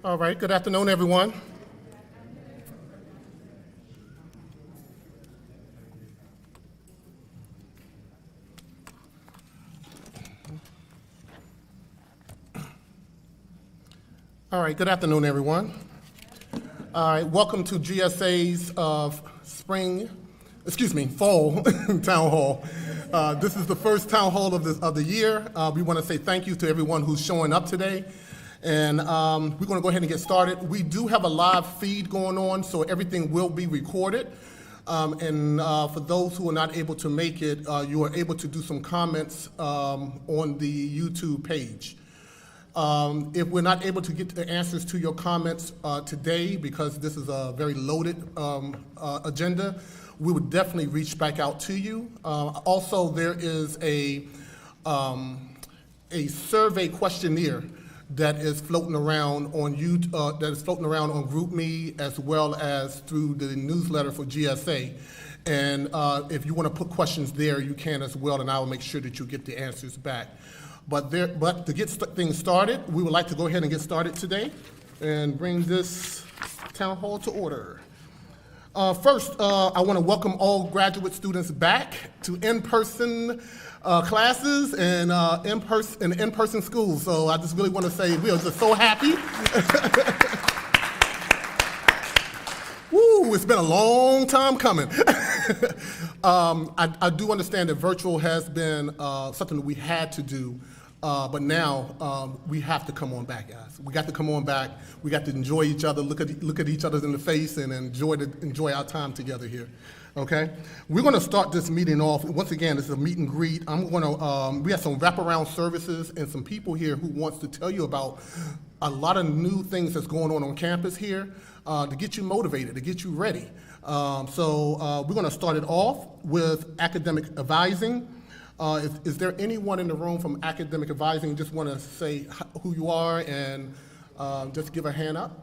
All right, good afternoon, everyone. All right, good afternoon, everyone. All right, welcome to GSA's fall town hall. This is the first town hall of the year. We want to say thank you to everyone who's showing up today. And we're going to go ahead and get started. We do have a live feed going on, so everything will be recorded. For those who are not able to make it, you are able to do some comments on the YouTube page. If we're not able to get the answers to your comments today, because this is a very loaded agenda, we would definitely reach back out to you. Also, there is a survey questionnaire that is floating around on YouTube, that is floating around on GroupMe as well as through the newsletter for GSA. And if you want to put questions there, you can as well, and I will make sure that you get the answers back. But to get things started, we would like to go ahead and get started today and bring this town hall to order. First, I want to welcome all graduate students back to in-person classes and in-person schools. So I just really want to say we are just so happy. Woo, it's been a long time coming. I do understand that virtual has been something that we had to do, but now we have to come on back, guys. We got to come on back. We got to enjoy each other, look at each other in the face, and enjoy our time together here. Okay, we're going to start this meeting off. Once again, this is a meet and greet. We have some wraparound services and some people here who wants to tell you about a lot of new things that's going on campus here to get you motivated, to get you ready. So we're going to start it off with academic advising. Is there anyone in the room from academic advising? Just want to say who you are and just give a handout.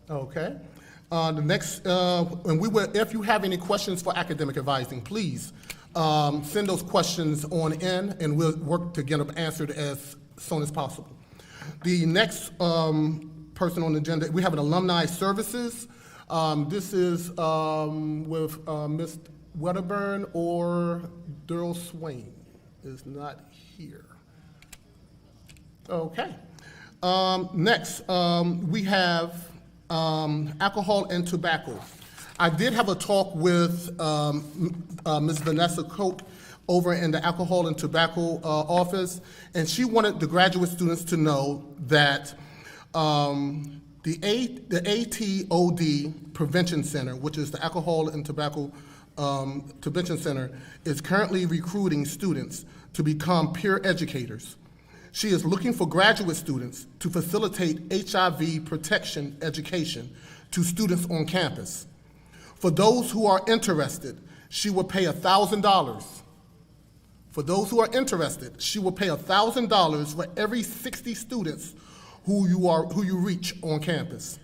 Okay. The next, if you have any questions for academic advising, please send those questions on in, and we'll work to get them answered as soon as possible. The next person on the agenda, we have an alumni services. This is with Ms. Wedderburn or Daryl Swain is not here. Okay. Next, we have alcohol and tobacco. I did have a talk with Ms. Vanessa Koch over in the alcohol and tobacco office, and she wanted the graduate students to know that the ATOD Prevention Center, which is the Alcohol and Tobacco Prevention Center, is currently recruiting students to become peer educators. She is looking for graduate students to facilitate HIV protection education to students on campus. For those who are interested, she will pay $1,000. For those who are interested, she will pay $1,000 for every 60 students who you reach on campus.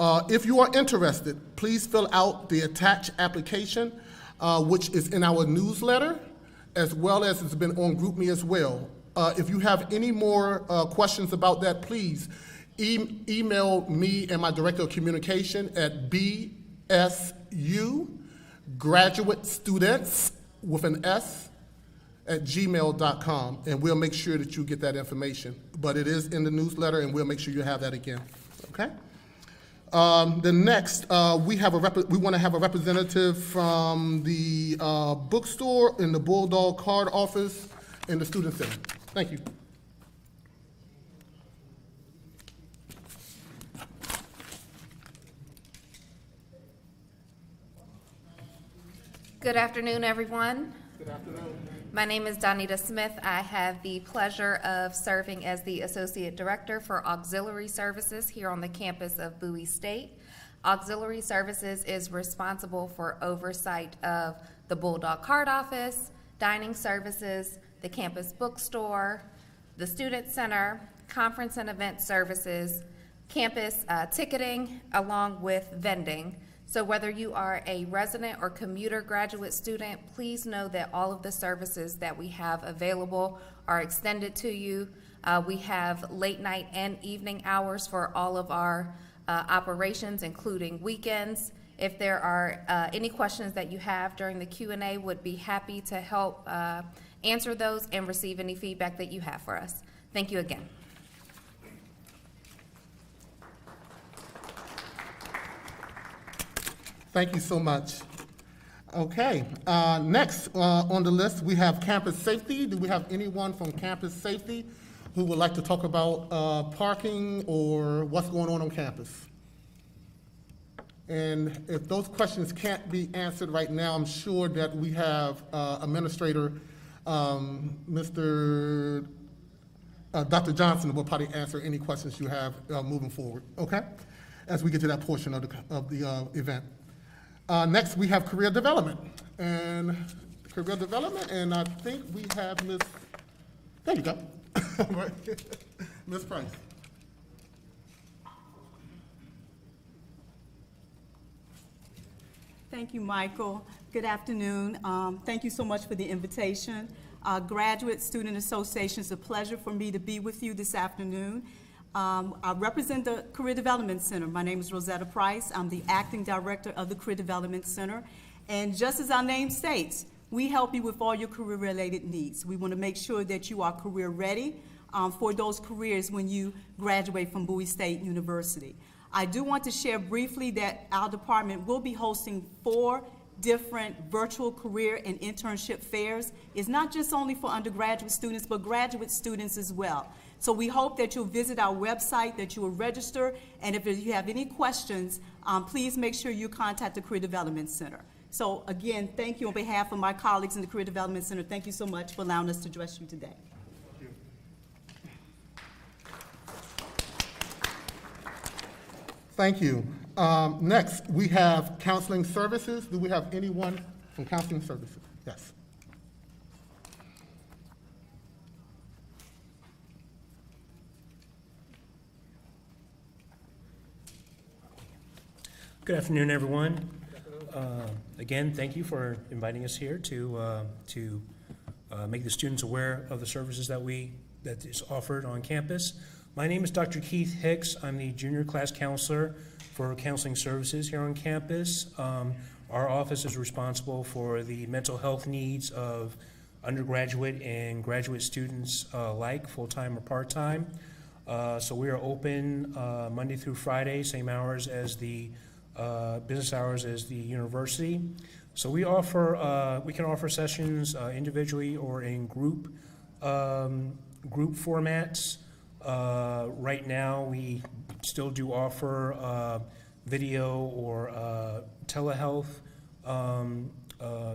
If you are interested, please fill out the attached application, which is in our newsletter, as well as it's been on GroupMe as well. If you have any more questions about that, please email me and my director of communication at bsugraduatestudents with an S at gmail.com, and we'll make sure that you get that information. But it is in the newsletter, and we'll make sure you have that again. Okay. The next, we want to have a representative from the bookstore in the Bulldog Card office in the Student Center. Thank you. Good afternoon, everyone. Good afternoon. My name is Donita Smith. I have the pleasure of serving as the Associate Director for Auxiliary Services here on the campus of Bowie State. Auxiliary Services is responsible for oversight of the Bulldog Card Office, dining services, the campus bookstore, the Student Center, conference and event services, campus ticketing, along with vending. So whether you are a resident or commuter graduate student, please know that all of the services that we have available are extended to you. We have late night and evening hours for all of our operations, including weekends. If there are any questions that you have during the Q&A, would be happy to help answer those and receive any feedback that you have for us. Thank you again. Thank you so much. Okay, next on the list, we have campus safety. Do we have anyone from campus safety who would like to talk about parking or what's going on campus? And if those questions can't be answered right now, I'm sure that we have Administrator Dr. Johnson will probably answer any questions you have moving forward, okay? As we get to that portion of the event. Next, we have career development. And I think we have Ms., there you go. Ms. Price. Thank you, Michael. Good afternoon. Thank you so much for the invitation. Graduate Student Association, it's a pleasure for me to be with you this afternoon. I represent the Career Development Center. My name is Rosetta Price. I'm the Acting Director of the Career Development Center. And just as our name states, we help you with all your career-related needs. We want to make sure that you are career-ready for those careers when you graduate from Bowie State University. I do want to share briefly that our department will be hosting 4 different virtual career and internship fairs. It's not just only for undergraduate students, but graduate students as well. So we hope that you'll visit our website, that you will register, and if you have any questions, please make sure you contact the Career Development Center. So again, thank you on behalf of my colleagues in the Career Development Center. Thank you so much for allowing us to address you today. Thank you. Next, we have counseling services. Do we have anyone from counseling services? Yes. Good afternoon, everyone. Again, thank you for inviting us here to make the students aware of the services that is offered on campus. My name is Dr. Keith Hicks. I'm the junior class counselor for counseling services here on campus. Our office is responsible for the mental health needs of undergraduate and graduate students alike, full-time or part-time. So we are open Monday through Friday, same hours as the business hours as the university. So we can offer sessions individually or in group formats. Right now, we still do offer video or telehealth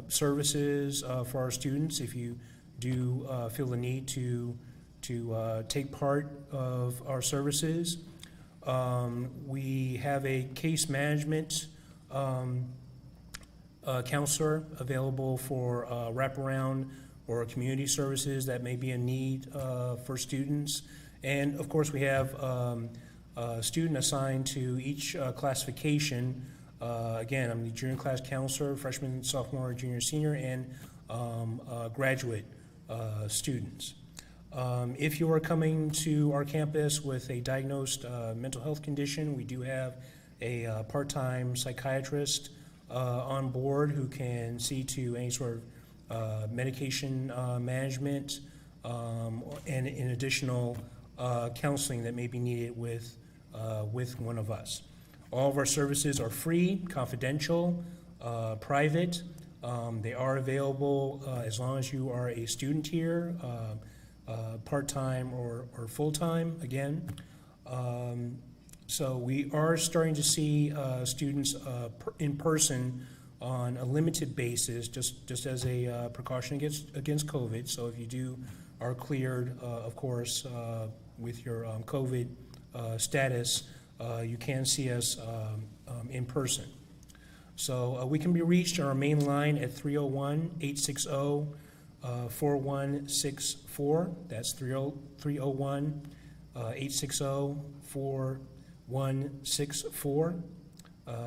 services for our students. If you do feel the need to take part of our services, we have a case management counselor available for wraparound or community services that may be in need for students. And of course, we have a student assigned to each classification. Again, I'm the junior class counselor, freshman, sophomore, junior, senior, and graduate students. If you are coming to our campus with a diagnosed mental health condition, we do have a part-time psychiatrist on board who can see to any sort of medication management and in additional counseling that may be needed with one of us. All of our services are free, confidential, private. They are available as long as you are a student here, part-time or full-time, again. So we are starting to see students in person on a limited basis, just as a precaution against COVID. So if you are cleared, of course, with your COVID status, you can see us in person. So we can be reached on our main line at 301-860-4164. That's 301-860-4164.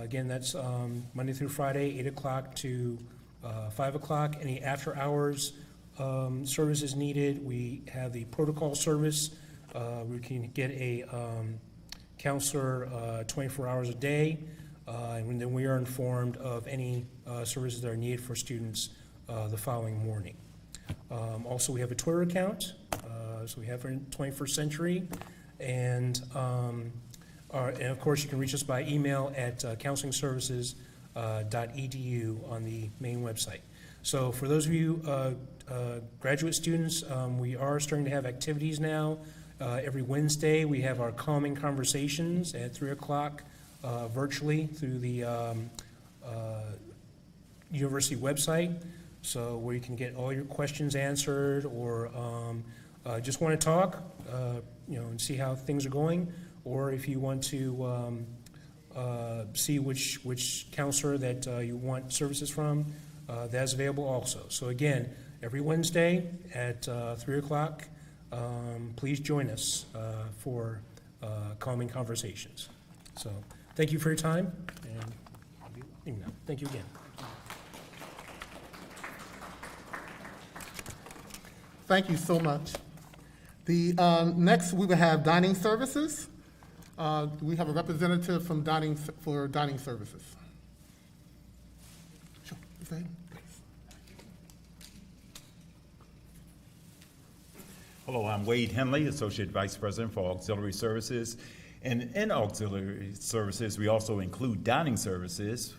Again, that's Monday through Friday, 8 o'clock to 5 o'clock. Any after-hours services needed, we have the protocol service. We can get a counselor 24 hours a day, and then we are informed of any services that are needed for students the following morning. Also, we have a Twitter account, so we have it in 21st Century, and of course, you can reach us by email at counselingservices.edu on the main website. So for those of you graduate students, we are starting to have activities now. Every Wednesday, we have our Calming Conversations at 3 o'clock virtually through the university website, so where you can get all your questions answered, or just want to talk, and see how things are going, or if you want to see which counselor that you want services from, that's available also. So again, every Wednesday at 3 o'clock, please join us for Calming Conversations. So thank you for your time, and thank you again. Thank you so much. The next, we will have dining services. We have a representative from dining services. Sure, please. Hello, I'm Wade Henley, Associate Vice President for Auxiliary Services. And in Auxiliary Services, we also include dining services.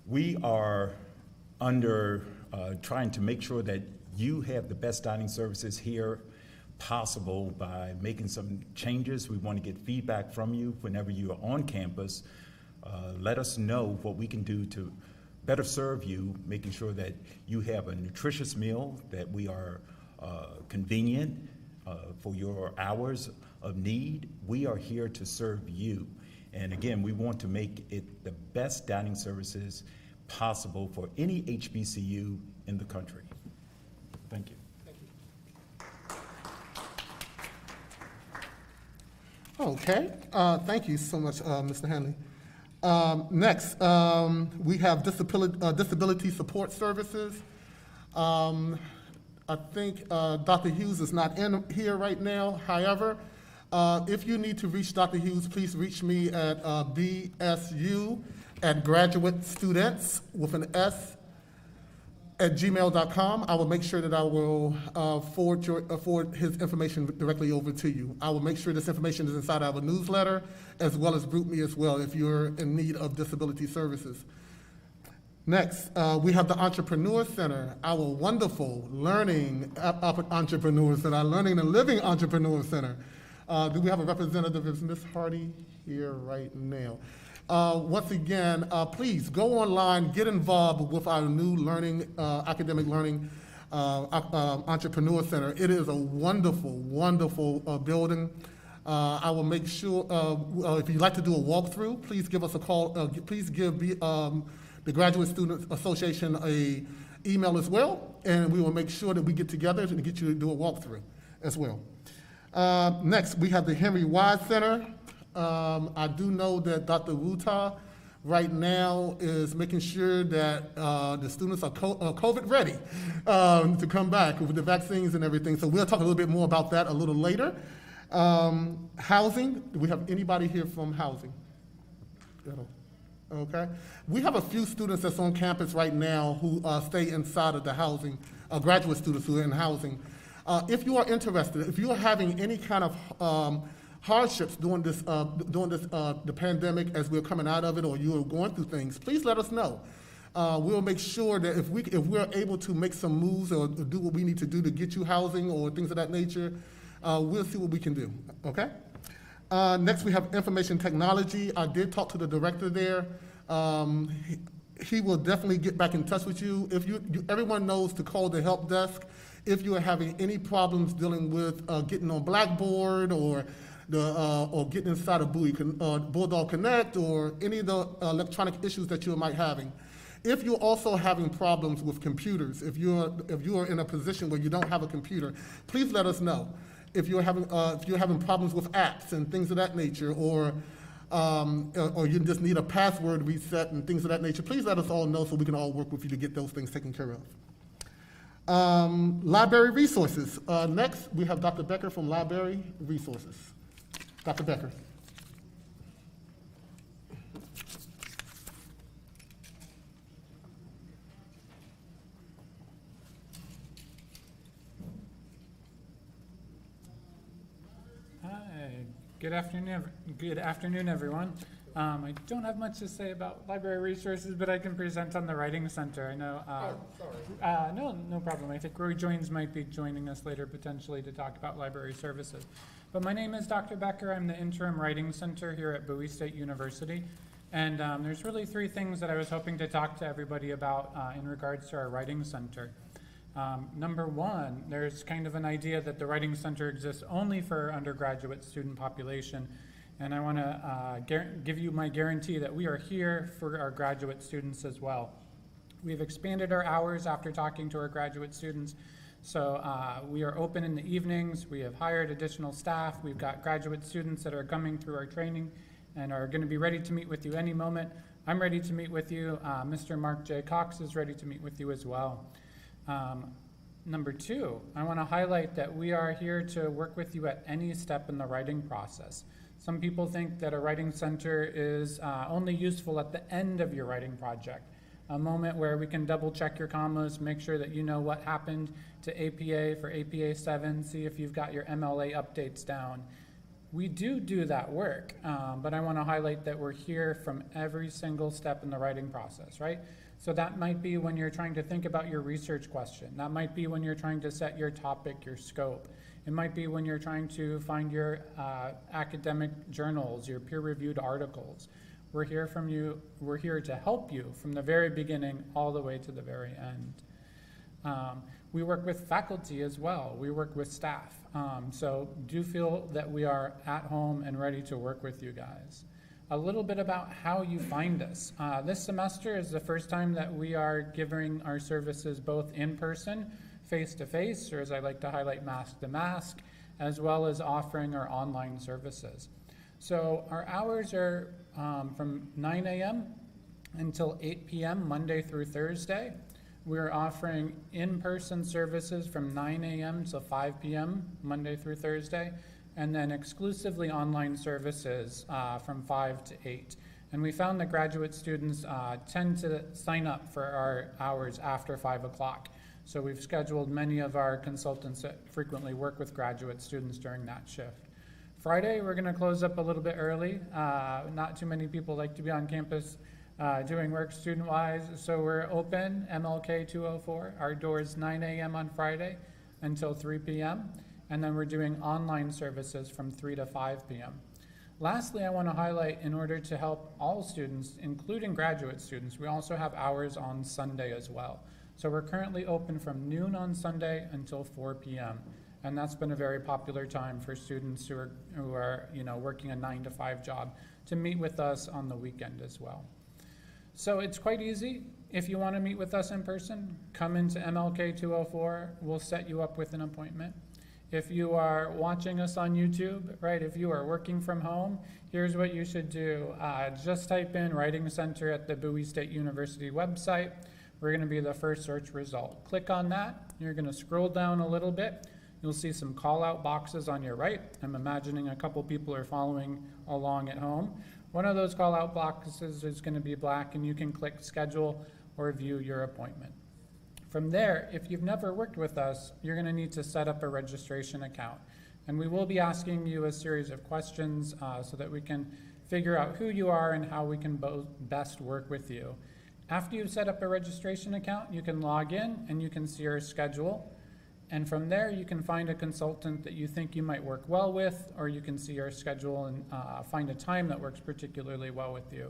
We are trying to make sure that you have the best dining services here possible by making some changes. We want to get feedback from you whenever you are on campus. Let us know what we can do to better serve you, making sure that you have a nutritious meal, that we are convenient for your hours of need. We are here to serve you. And again, we want to make it the best dining services possible for any HBCU in the country. Thank you. Okay, thank you so much, Mr. Hanley. Next, we have disability support services. I think Dr. Hughes is not in here right now. However, if you need to reach Dr. Hughes, please reach me at bsu@graduatestudents with an S @gmail.com. I will make sure that I will forward his information directly over to you. I will make sure this information is inside our newsletter, as well as GroupMe as well, if you're in need of disability services. Next, we have the Entrepreneur Center, our wonderful learning entrepreneur center, our learning and living entrepreneur center. Do we have a representative? Is Ms. Hardy here right now? Once again, please go online, get involved with our new learning, academic learning entrepreneur center. It is a wonderful, wonderful building. I will make sure, if you'd like to do a walkthrough, please give us a call. Please give the Graduate Student Association a email as well, and we will make sure that we get together to get you to do a walkthrough as well. Next, we have the Henry Wise Center. I do know that Dr. Wuta right now is making sure that the students are COVID ready to come back with the vaccines and everything. So we'll talk a little bit more about that a little later. Housing, do we have anybody here from housing? Okay. We have a few students that's on campus right now who stay inside of the housing, graduate students who are in housing. If you are interested, if you are having any kind of hardships during the pandemic as we're coming out of it, or you are going through things, please let us know. We'll make sure that if we're able to make some moves or do what we need to do to get you housing or things of that nature, we'll see what we can do, okay? Next, we have information technology. I did talk to the director there. He will definitely get back in touch with you. Everyone knows to call the help desk if you are having any problems dealing with getting on Blackboard or getting inside of Bowie, Bulldog Connect, or any of the electronic issues that you might having. If you're also having problems with computers, if you are in a position where you don't have a computer, please let us know. If you're having problems with apps and things of that nature, or or you just need a password reset and things of that nature, please let us all know so we can all work with you to get those things taken care of. Library resources. Next, we have Dr. Becker from Library Resources. Dr. Becker. Hi, good afternoon, everyone. I don't have much to say about library resources, but I can present on the Writing Center. I know. No problem. I think Roy Joines might be joining us later potentially to talk about library services. But my name is Dr. Becker. I'm the interim Writing Center here at Bowie State University. And there's really three things that I was hoping to talk to everybody about in regards to our Writing Center. Number one, there's kind of an idea that the Writing Center exists only for our undergraduate student population. And I want to give you my guarantee that we are here for our graduate students as well. We've expanded our hours after talking to our graduate students. So we are open in the evenings. We have hired additional staff. We've got graduate students that are coming through our training and are going to be ready to meet with you any moment. I'm ready to meet with you. Mr. Mark J. Cox is ready to meet with you as well. Number two, I want to highlight that we are here to work with you at any step in the writing process. Some people think that a writing center is only useful at the end of your writing project, a moment where we can double check your commas, make sure that you know what happened to APA for APA 7, see if you've got your MLA updates down. We do that work, but I want to highlight that we're here from every single step in the writing process, right? So that might be when you're trying to think about your research question. That might be when you're trying to set your topic, your scope. It might be when you're trying to find your academic journals, your peer-reviewed articles. We're here from you. We're here to help you from the very beginning all the way to the very end. We work with faculty as well. We work with staff. So do feel that we are at home and ready to work with you guys. A little bit about how you find us. This semester is the first time that we are giving our services both in person, face-to-face, or as I like to highlight, mask-to-mask, as well as offering our online services. So our hours are from 9 a.m. until 8 p.m. Monday through Thursday. We're offering in-person services from 9 a.m. to 5 p.m. Monday through Thursday, and then exclusively online services from 5 to 8. And we found that graduate students tend to sign up for our hours after 5 o'clock. So we've scheduled many of our consultants that frequently work with graduate students during that shift. Friday, we're going to close up a little bit early. Not too many people like to be on campus doing work student-wise, so we're open, MLK 204. Our doors 9 a.m. on Friday until 3 p.m., and then we're doing online services from 3 to 5 p.m. Lastly, I want to highlight, in order to help all students, including graduate students, we also have hours on Sunday as well. So we're currently open from noon on Sunday until 4 p.m. And that's been a very popular time for students who are working a 9 to 5 job to meet with us on the weekend as well. So it's quite easy. If you want to meet with us in person, come into MLK 204. We'll set you up with an appointment. If you are watching us on YouTube, right, if you are working from home, here's what you should do. Just type in Writing Center at the Bowie State University website. We're going to be the first search result. Click on that. You're going to scroll down a little bit. You'll see some call-out boxes on your right. I'm imagining a couple people are following along at home. One of those call-out boxes is going to be black, and you can click Schedule or View Your Appointment. From there, if you've never worked with us, you're going to need to set up a registration account. And we will be asking you a series of questions so that we can figure out who you are and how we can best work with you. After you've set up a registration account, you can log in and you can see your schedule. And from there, you can find a consultant that you think you might work well with, or you can see your schedule and find a time that works particularly well with you.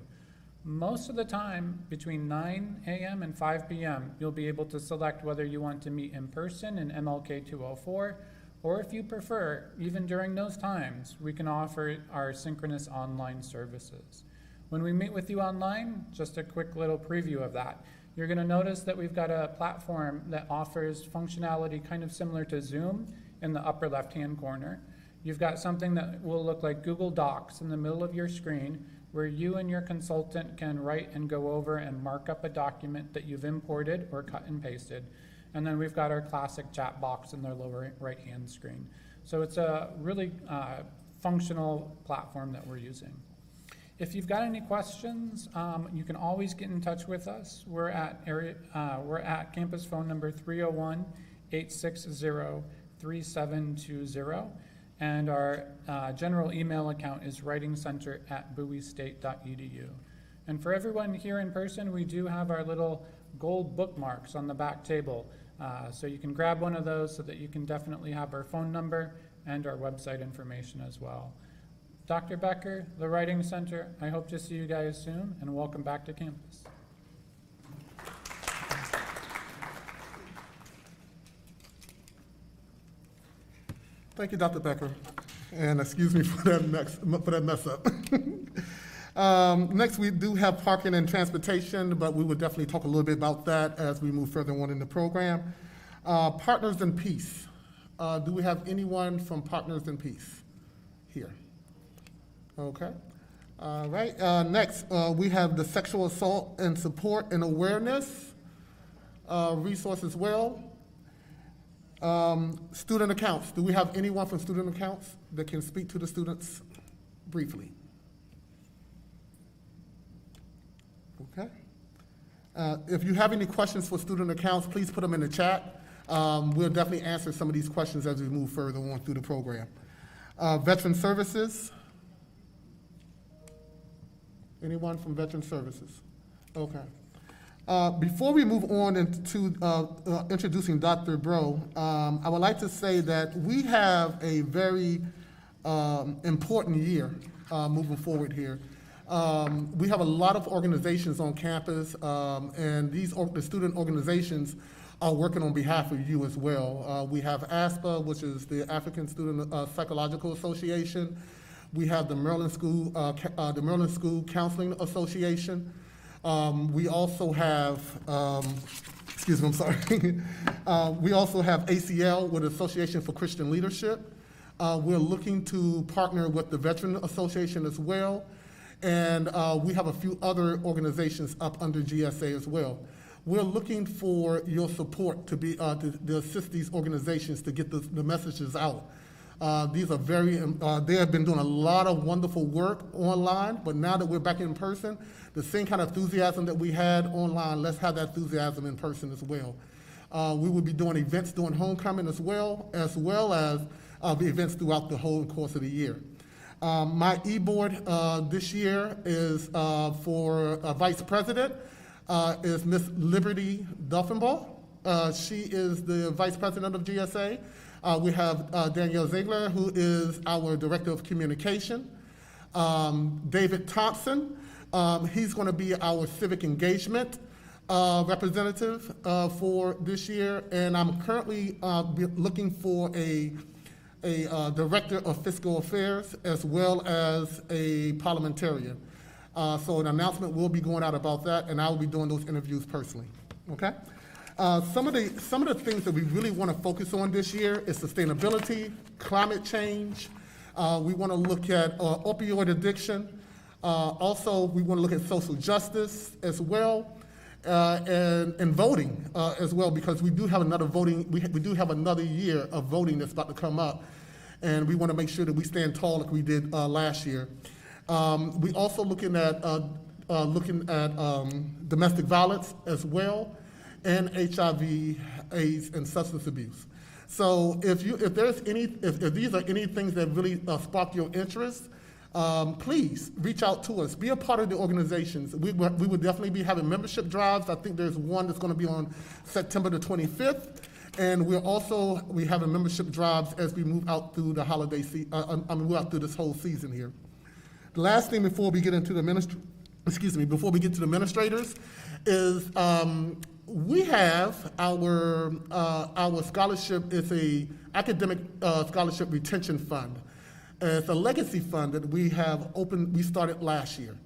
Most of the time, between 9 a.m. and 5 p.m., you'll be able to select whether you want to meet in person in MLK 204, or if you prefer, even during those times, we can offer our synchronous online services. When we meet with you online, just a quick little preview of that. You're going to notice that we've got a platform that offers functionality kind of similar to Zoom in the upper left-hand corner. You've got something that will look like Google Docs in the middle of your screen where you and your consultant can write and go over and mark up a document that you've imported or cut and pasted. And then we've got our classic chat box in the lower right-hand screen. So it's a really functional platform that we're using. If you've got any questions, you can always get in touch with us. We're at campus phone number 301-860-3720. And our general email account is writingcenter@bowiestate.edu. And for everyone here in person, we do have our little gold bookmarks on the back table. So you can grab one of those so that you can definitely have our phone number and our website information as well. Dr. Becker, the Writing Center, I hope to see you guys soon, and welcome back to campus. Thank you, Dr. Becker, and excuse me for that mess up. Next, we do have parking and transportation, but we will definitely talk a little bit about that as we move further on in the program. Partners in Peace. Do we have anyone from Partners in Peace here? Okay. All right. Next, we have the Sexual Assault and Support and Awareness resource as well. Student accounts. Do we have anyone from student accounts that can speak to the students briefly? Okay. If you have any questions for student accounts, please put them in the chat. We'll definitely answer some of these questions as we move further on through the program. Veteran Services. Anyone from Veteran Services? Okay. Before we move on into introducing Dr. Bro, I would like to say that we have a very important year moving forward here. We have a lot of organizations on campus, and the student organizations are working on behalf of you as well. We have ASPA, which is the African Student Psychological Association. We have the Maryland School Counseling Association. We also have, excuse me, I'm sorry. We also have ACL with Association for Christian Leadership. We're looking to partner with the Veteran Association as well. And we have a few other organizations up under GSA as well. We're looking for your support to be to assist these organizations to get the messages out. These are they have been doing a lot of wonderful work online, but now that we're back in person, the same kind of enthusiasm that we had online, let's have that enthusiasm in person as well. We will be doing events during homecoming as well as the events throughout the whole course of the year. My e-board this year is for Vice President is Miss Liberty Duffenbaugh. She is the Vice President of GSA. We have Danielle Ziegler, who is our Director of Communication. David Thompson, he's going to be our Civic Engagement representative for this year. And I'm currently looking for a Director of Fiscal Affairs as well as a parliamentarian. So an announcement will be going out about that, and I will be doing those interviews personally. Okay? Some of the things that we really want to focus on this year is sustainability, climate change. We want to look at opioid addiction. Also, we want to look at social justice as well, and voting as well, because we do have another voting. We do have another year of voting that's about to come up, and we want to make sure that we stand tall like we did last year. We also looking at domestic violence as well, and HIV, AIDS, and substance abuse. So if these are any things that really spark your interest, please reach out to us. Be a part of the organizations. We will definitely be having membership drives. I think there's one that's going to be on September the 25th. And we have a membership drives as we move out through the holiday move out through this whole season here. The last thing before we get into the administrators is we have our scholarship is a academic scholarship retention fund. It's a legacy fund that we started last year.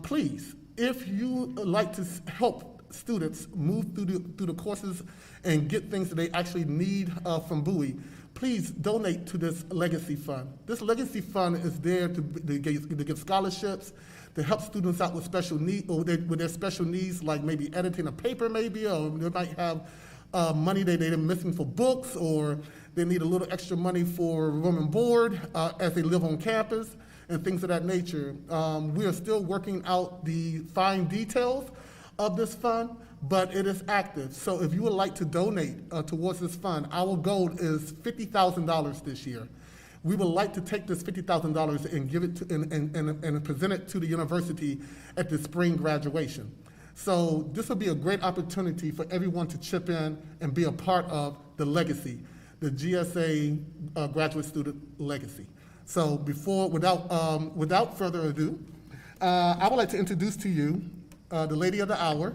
Please, if you like to help students move through the courses and get things that they actually need from Bowie, please donate to this legacy fund. This legacy fund is there to give scholarships, to help students out with special needs, or with their special needs, like maybe editing a paper maybe, or they might have money they're missing for books, or they need a little extra money for room and board as they live on campus, and things of that nature. We are still working out the fine details of this fund, but it is active. So if you would like to donate towards this fund, our goal is $50,000 this year. We would like to take this $50,000 and give it to, and present it to the university at the spring graduation. So this would be a great opportunity for everyone to chip in and be a part of the legacy, the GSA graduate student legacy. So without further ado, I would like to introduce to you the lady of the hour,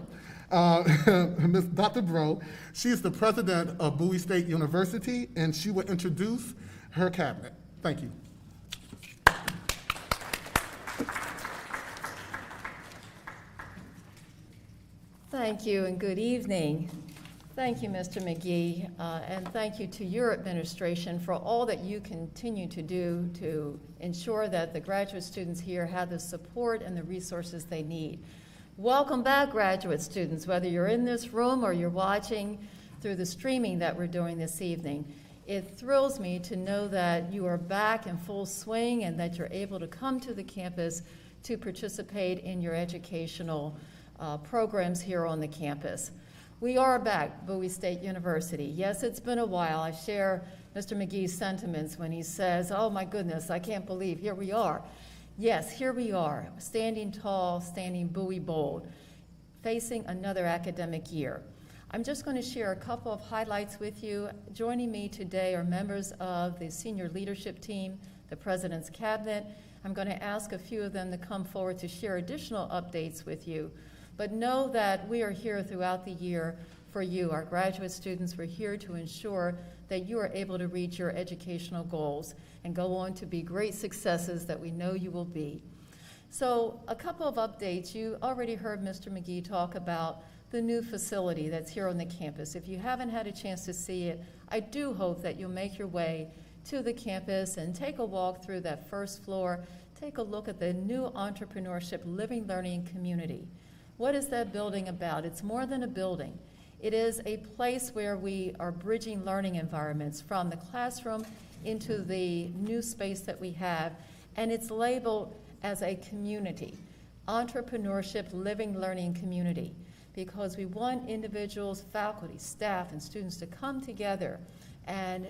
Ms. Dr. Bro. She is the president of Bowie State University, and she will introduce her cabinet. Thank you. Thank you and good evening. Thank you, Mr. McGee, and thank you to your administration for all that you continue to do to ensure that the graduate students here have the support and the resources they need. Welcome back, graduate students, whether you're in this room or you're watching through the streaming that we're doing this evening. It thrills me to know that you are back in full swing and that you're able to come to the campus to participate in your educational programs here on the campus. We are back, Bowie State University. Yes, it's been a while. I share Mr. McGee's sentiments when he says, oh my goodness, I can't believe, here we are. Yes, here we are, standing tall, standing Bowie bold, facing another academic year. I'm just going to share a couple of highlights with you. Joining me today are members of the senior leadership team, the President's Cabinet. I'm going to ask a few of them to come forward to share additional updates with you. But know that we are here throughout the year for you, our graduate students. We're here to ensure that you are able to reach your educational goals and go on to be great successes that we know you will be. So a couple of updates. You already heard Mr. McGee talk about the new facility that's here on the campus. If you haven't had a chance to see it, I do hope that you'll make your way to the campus and take a walk through that first floor. Take a look at the new entrepreneurship living, learning community. What is that building about? It's more than a building. It is a place where we are bridging learning environments from the classroom into the new space that we have, and it's labeled as a community, entrepreneurship living, learning community, because we want individuals, faculty, staff, and students to come together and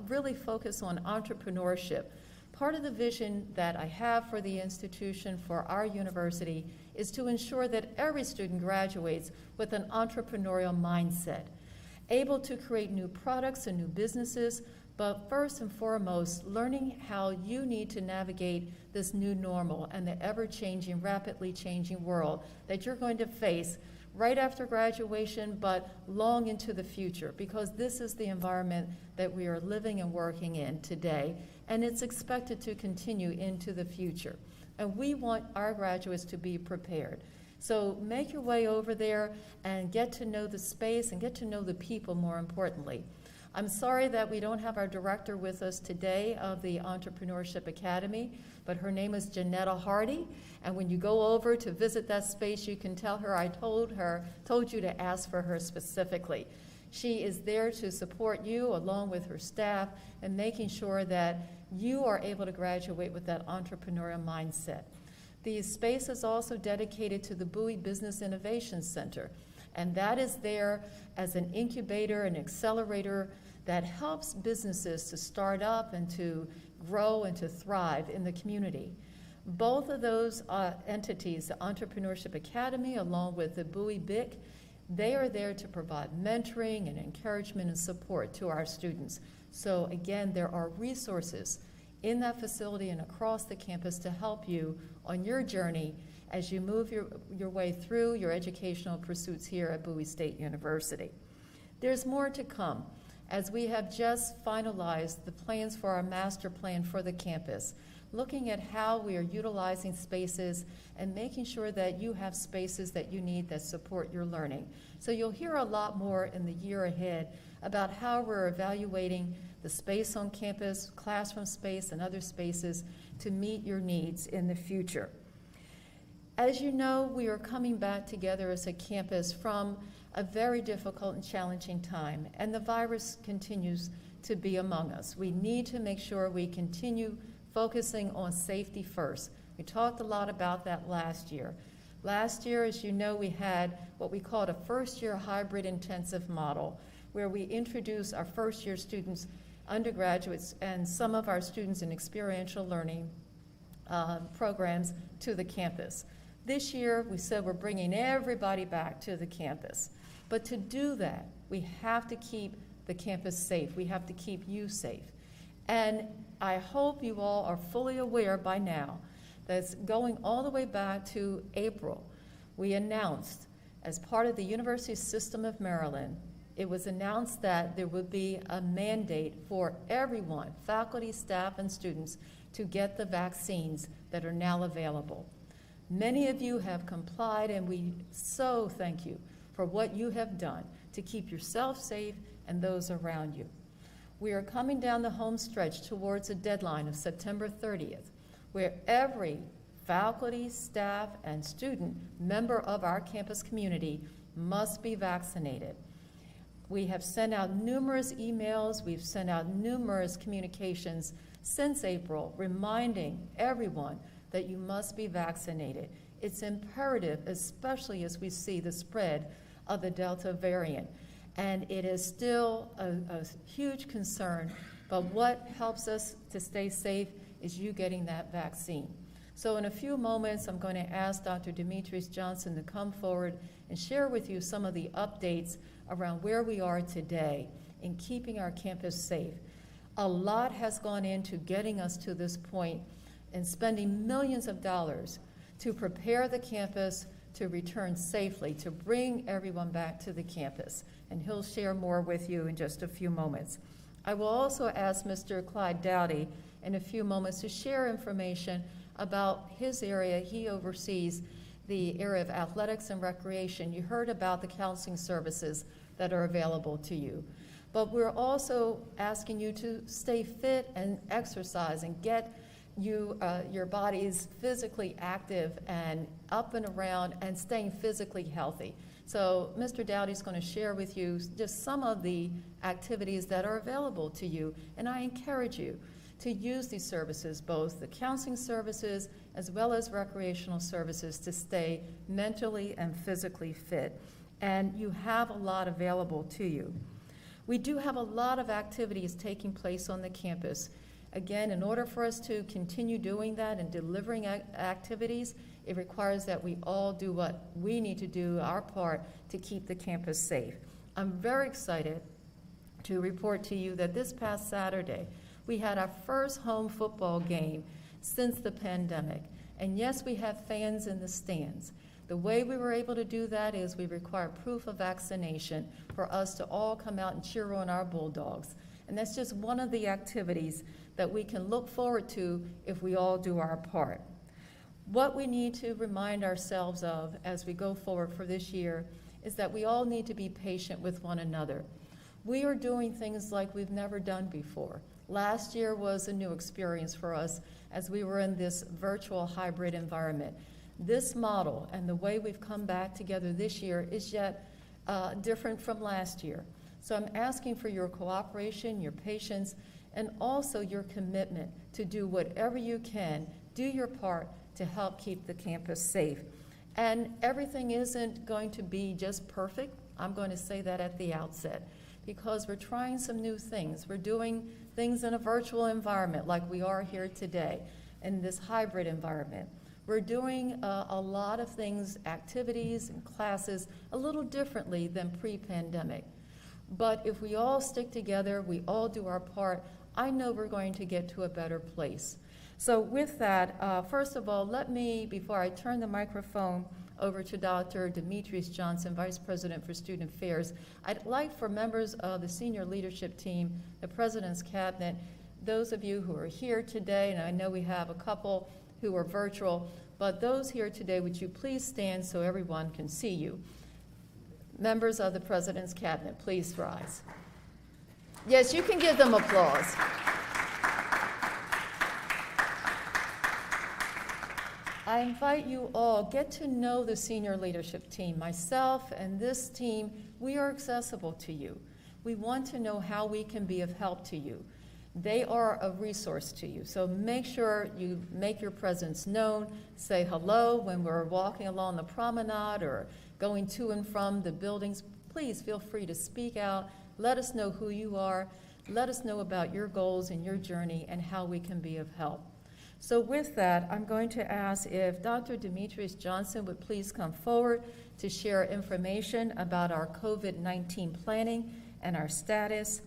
really focus on entrepreneurship. Part of the vision that I have for the institution, for our university, is to ensure that every student graduates with an entrepreneurial mindset, able to create new products and new businesses, but first and foremost, learning how you need to navigate this new normal and the ever-changing, rapidly changing world that you're going to face right after graduation, but long into the future, because this is the environment that we are living and working in today, and it's expected to continue into the future. And we want our graduates to be prepared. So make your way over there and get to know the space and get to know the people, more importantly. I'm sorry that we don't have our director with us today of the Entrepreneurship Academy, but her name is Janetta Hardy. And when you go over to visit that space, you can tell her I told you to ask for her specifically. She is there to support you along with her staff and making sure that you are able to graduate with that entrepreneurial mindset. The space is also dedicated to the Bowie Business Innovation Center, and that is there as an incubator and accelerator that helps businesses to start up and to grow and to thrive in the community. Both of those entities, the Entrepreneurship Academy along with the Bowie BIC, they are there to provide mentoring and encouragement and support to our students. So again, there are resources in that facility and across the campus to help you on your journey as you move your way through your educational pursuits here at Bowie State University. There's more to come, as we have just finalized the plans for our master plan for the campus. looking at how we are utilizing spaces and making sure that you have spaces that you need that support your learning. So you'll hear a lot more in the year ahead about how we're evaluating the space on campus, classroom space, and other spaces to meet your needs in the future. As you know, we are coming back together as a campus from a very difficult and challenging time, and the virus continues to be among us. We need to make sure we continue focusing on safety first. We talked a lot about that last year. Last year, as you know, we had what we called a first-year hybrid intensive model, where we introduced our first-year students, undergraduates, and some of our students in experiential learning programs to the campus. This year, we said we're bringing everybody back to the campus. But to do that, we have to keep the campus safe. We have to keep you safe. And I hope you all are fully aware by now that going all the way back to April, we announced, as part of the University System of Maryland, it was announced that there would be a mandate for everyone, faculty, staff, and students, to get the vaccines that are now available. Many of you have complied, and we so thank you for what you have done to keep yourself safe and those around you. We are coming down the home stretch towards a deadline of September 30th, where every faculty, staff, and student member of our campus community must be vaccinated. We have sent out numerous emails, we've sent out numerous communications since April reminding everyone that you must be vaccinated. It's imperative, especially as we see the spread of the Delta variant. And it is still a huge concern, but what helps us to stay safe is you getting that vaccine. So in a few moments, I'm going to ask Dr. Demetrius Johnson to come forward and share with you some of the updates around where we are today in keeping our campus safe. A lot has gone into getting us to this point and spending millions of dollars to prepare the campus to return safely, to bring everyone back to the campus. And he'll share more with you in just a few moments. I will also ask Mr. Clyde Dowdy in a few moments to share information about his area. He oversees the area of athletics and recreation. You heard about the counseling services that are available to you. But we're also asking you to stay fit and exercise and get your bodies physically active and up and around and staying physically healthy. So Mr. Dowdy's going to share with you just some of the activities that are available to you, and I encourage you to use these services, both the counseling services as well as recreational services, to stay mentally and physically fit. And you have a lot available to you. We do have a lot of activities taking place on the campus. Again, in order for us to continue doing that and delivering activities, it requires that we all do what we need to do, our part, to keep the campus safe. I'm very excited to report to you that this past Saturday, we had our first home football game since the pandemic. And yes, we have fans in the stands. The way we were able to do that is we require proof of vaccination for us to all come out and cheer on our Bulldogs. And that's just one of the activities that we can look forward to if we all do our part. What we need to remind ourselves of as we go forward for this year is that we all need to be patient with one another. We are doing things like we've never done before. Last year was a new experience for us as we were in this virtual hybrid environment. This model and the way we've come back together this year is yet different from last year. So I'm asking for your cooperation, your patience, and also your commitment to do whatever you can, do your part to help keep the campus safe. And everything isn't going to be just perfect. I'm going to say that at the outset, because we're trying some new things. We're doing things in a virtual environment like we are here today, in this hybrid environment. We're doing a lot of things, activities and classes, a little differently than pre-pandemic. But if we all stick together, we all do our part, I know we're going to get to a better place. So with that, first of all, let me, before I turn the microphone over to Dr. Demetrius Johnson, Vice President for Student Affairs, I'd like for members of the senior leadership team, the President's Cabinet, those of you who are here today, and I know we have a couple who are virtual, but those here today, would you please stand so everyone can see you? Members of the President's Cabinet, please rise. Yes, you can give them applause. I invite you all, get to know the senior leadership team. Myself and this team, we are accessible to you. We want to know how we can be of help to you. They are a resource to you, so make sure you make your presence known. Say hello when we're walking along the promenade or going to and from the buildings. Please feel free to speak out. Let us know who you are. Let us know about your goals and your journey and how we can be of help. So with that, I'm going to ask if Dr. Demetrius Johnson would please come forward to share information about our COVID-19 planning and our status.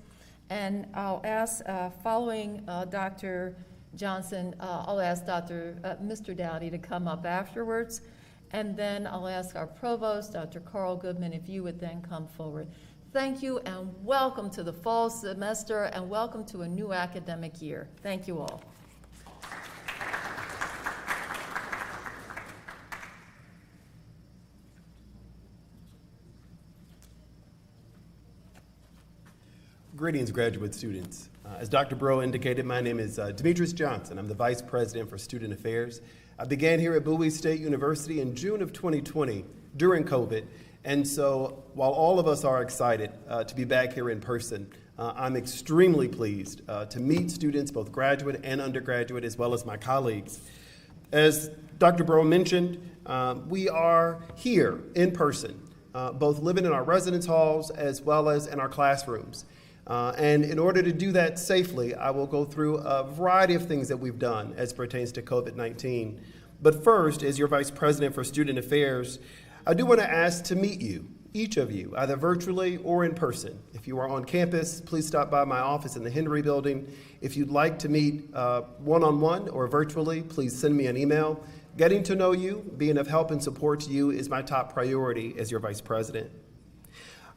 And I'll ask, following Dr. Johnson, I'll ask Mr. Dowdy to come up afterwards. And then I'll ask our provost, Dr. Carl Goodman, if you would then come forward. Thank you and welcome to the fall semester and welcome to a new academic year. Thank you all. Greetings, graduate students. As Dr. Breaux indicated, my name is Demetrius Johnson. I'm the Vice President for Student Affairs. I began here at Bowie State University in June of 2020 during COVID. And so while all of us are excited to be back here in person, I'm extremely pleased to meet students, both graduate and undergraduate, as well as my colleagues. As Dr. Breaux mentioned, we are here in person, both living in our residence halls as well as in our classrooms. And in order to do that safely, I will go through a variety of things that we've done as pertains to COVID-19. But first, as your Vice President for Student Affairs, I do want to ask to meet you, each of you, either virtually or in person. If you are on campus, please stop by my office in the Henry Building. If you'd like to meet one-on-one or virtually, please send me an email. Getting to know you, being of help and support to you is my top priority as your Vice President.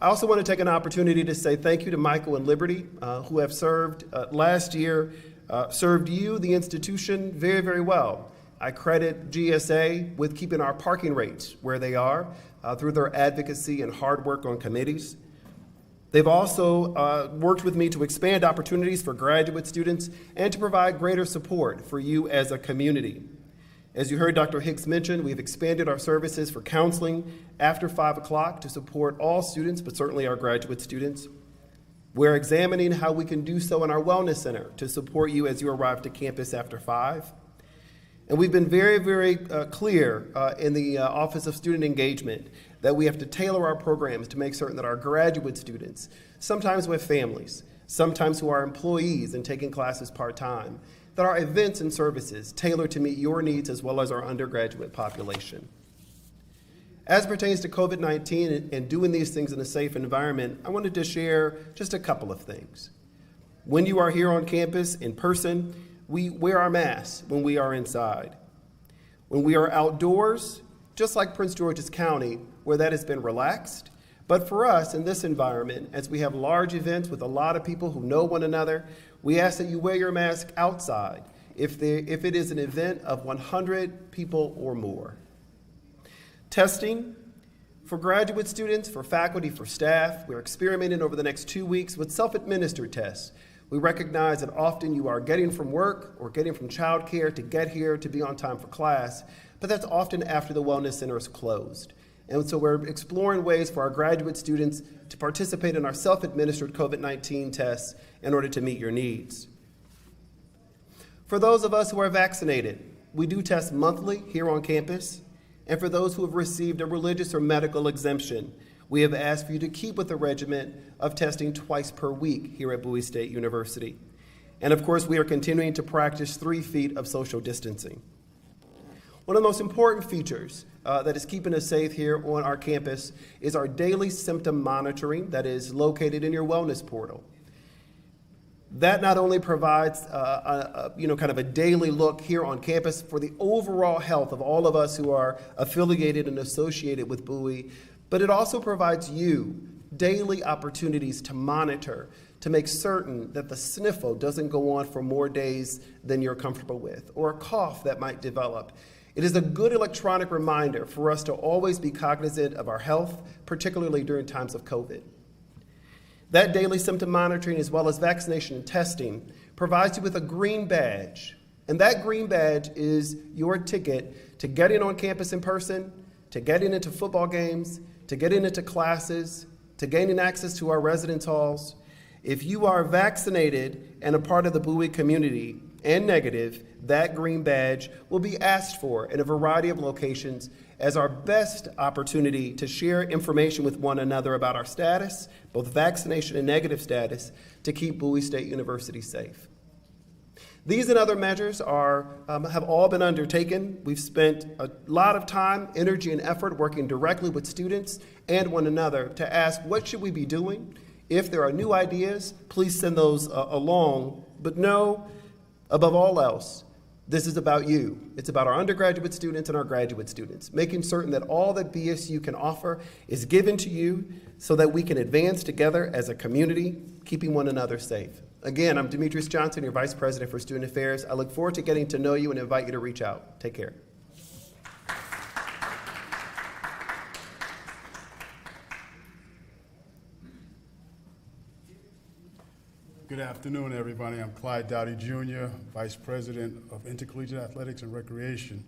I also want to take an opportunity to say thank you to Michael and Liberty, who have served last year, served you, the institution, very, very well. I credit GSA with keeping our parking rates where they are through their advocacy and hard work on committees. They've also worked with me to expand opportunities for graduate students and to provide greater support for you as a community. As you heard Dr. Hicks mention, we've expanded our services for counseling after 5 o'clock to support all students, but certainly our graduate students. We're examining how we can do so in our Wellness Center to support you as you arrive to campus after 5. And we've been very, very clear in the Office of Student Engagement that we have to tailor our programs to make certain that our graduate students, sometimes with families, sometimes who are employees and taking classes part-time, that our events and services tailor to meet your needs as well as our undergraduate population. As pertains to COVID-19 and doing these things in a safe environment, I wanted to share just a couple of things. When you are here on campus in person, we wear our masks when we are inside. When we are outdoors, just like Prince George's County, where that has been relaxed, but for us in this environment, as we have large events with a lot of people who know one another, we ask that you wear your mask outside if it is an event of 100 people or more. Testing for graduate students, for faculty, for staff, we're experimenting over the next 2 weeks with self-administered tests. We recognize that often you are getting from work or getting from childcare to get here to be on time for class, but that's often after the Wellness Center is closed. And so we're exploring ways for our graduate students to participate in our self-administered COVID-19 tests in order to meet your needs. For those of us who are vaccinated, we do test monthly here on campus. And for those who have received a religious or medical exemption, we have asked for you to keep with the regimen of testing twice per week here at Bowie State University. And of course, we are continuing to practice 3 feet of social distancing. One of the most important features that is keeping us safe here on our campus is our daily symptom monitoring that is located in your wellness portal. That not only provides kind of a daily look here on campus for the overall health of all of us who are affiliated and associated with Bowie, but it also provides you daily opportunities to monitor to make certain that the sniffle doesn't go on for more days than you're comfortable with, or a cough that might develop. It is a good electronic reminder for us to always be cognizant of our health, particularly during times of COVID. That daily symptom monitoring, as well as vaccination and testing, provides you with a green badge. And that green badge is your ticket to getting on campus in person, to getting into football games, to getting into classes, to gaining access to our residence halls. If you are vaccinated and a part of the Bowie community and negative, that green badge will be asked for in a variety of locations as our best opportunity to share information with one another about our status, both vaccination and negative status, to keep Bowie State University safe. These and other measures have all been undertaken. We've spent a lot of time, energy, and effort working directly with students and one another to ask, what should we be doing? If there are new ideas, please send those along. But know, above all else, this is about you. It's about our undergraduate students and our graduate students, making certain that all that BSU can offer is given to you so that we can advance together as a community, keeping one another safe. Again, I'm Demetrius Johnson, your Vice President for Student Affairs. I look forward to getting to know you and invite you to reach out. Take care. Good afternoon, everybody. I'm Clyde Dowdy Jr., Vice President of Intercollegiate Athletics and Recreation.